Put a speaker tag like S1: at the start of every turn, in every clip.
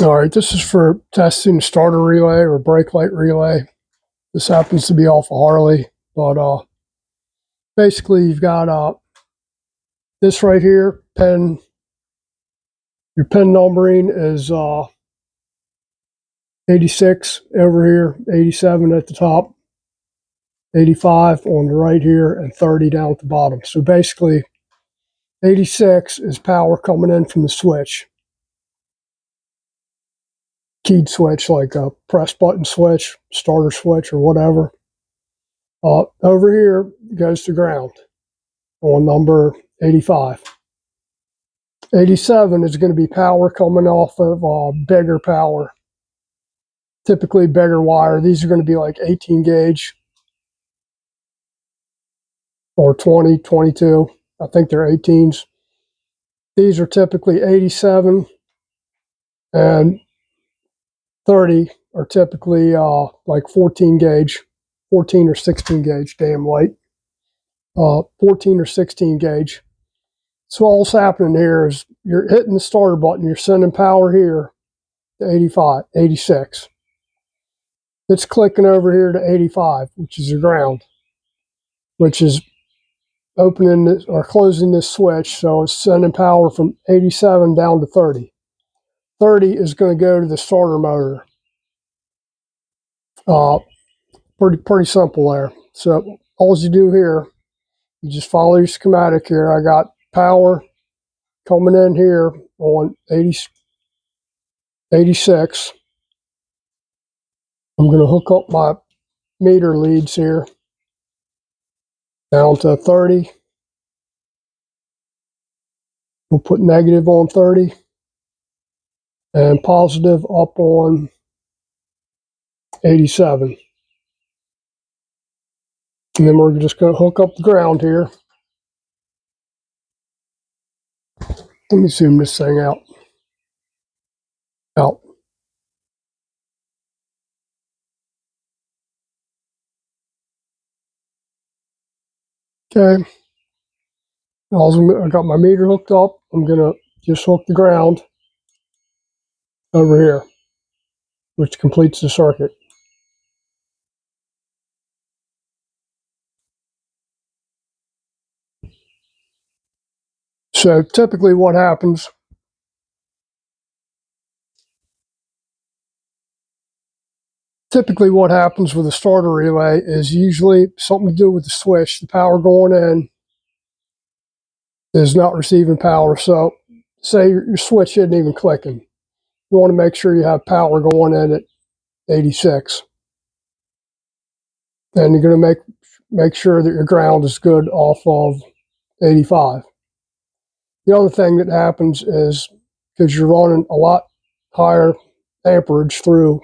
S1: All right, this is for testing starter relay or brake light relay. This happens to be off a Harley, but basically you've got this right here, pin. Your pin numbering is 86 over here, 87 at the top, 85 on the right here, and 30 down at the bottom. So basically 86 is power coming in from the switch. Keyed switch, like a press button switch, starter switch, or whatever. Over here goes to ground on number 85. 87 is going to be power coming off of bigger power, typically bigger wire. These are going to be like 18 gauge or 20, 22. I think they're 18s. These are typically 87, and 30 are typically like 14 gauge, 14 or 16 gauge, damn light. 14 or 16 gauge. So all's happening here is you're hitting the starter button, you're sending power here to 85, 86. It's clicking over here to 85, which is the ground, which is opening this, or closing this switch, so it's sending power from 87 down to 30. 30 is going to go to the starter motor. Pretty simple there. So all you do here, you just follow your schematic here. I got power coming in here on 86. I'm going to hook up my meter leads here down to 30. We'll put negative on 30 and positive up on 87. And then we're just going to hook up the ground here. Let me zoom this thing out. Okay. I got my meter hooked up. I'm going to just hook the ground over here, which completes the circuit. So typically what happens with a starter relay is usually something to do with the switch. The power going in is not receiving power. So say your switch isn't even clicking. You want to make sure you have power going in at 86. And you're going to make sure that your ground is good off of 85. The other thing that happens is, because you're running a lot higher amperage through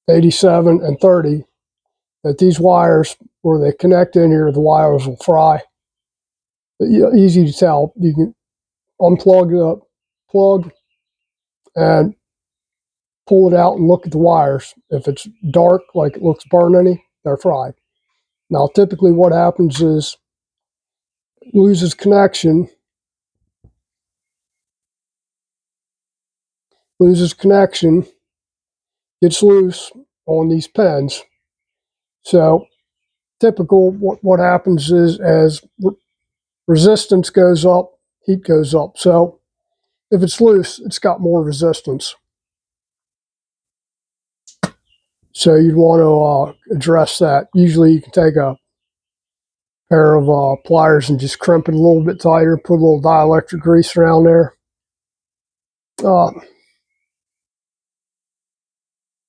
S1: 87 and 30, that these wires, where they connect in here, the wires will fry. Easy to tell. You can unplug the plug and pull it out and look at the wires. If it's dark, like it looks burnt-y, they're fried. Now, typically what happens is it loses connection, gets loose on these pins. So typical, what happens is, as resistance goes up, heat goes up. So if it's loose, it's got more resistance. So you'd want to address that. Usually you can take a pair of pliers and just crimp it a little bit tighter, put a little dielectric grease around there.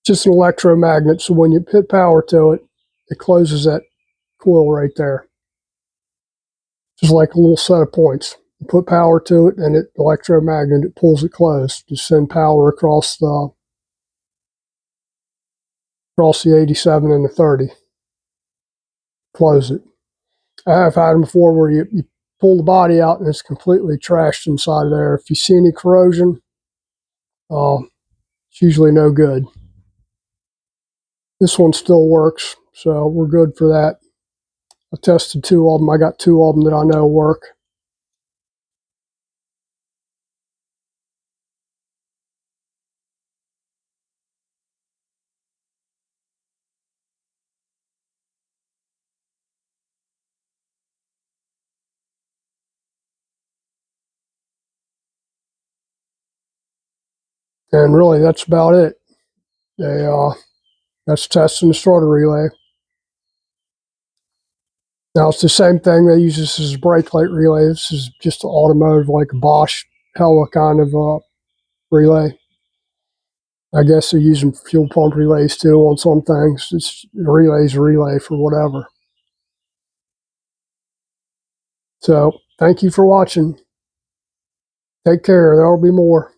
S1: Just an electromagnet, so when you hit power to it, it closes that coil right there. Just like a little set of points. You put power to it, and it electromagnet, it pulls it closed. Just send power across the 87 and the 30. Close it. I have had them before where you pull the body out and it's completely trashed inside of there. If you see any corrosion, it's usually no good. This one still works, so we're good for that. I tested 2 of them. I got 2 of them that I know work. And really, that's about it. That's testing the starter relay. Now, it's the same thing they use this as a brake light relay. This is just an automotive, like a Bosch Hella kind of relay. I guess they're using fuel pump relays too on some things. It's a relay's a relay for whatever. So, thank you for watching. Take care. There will be more.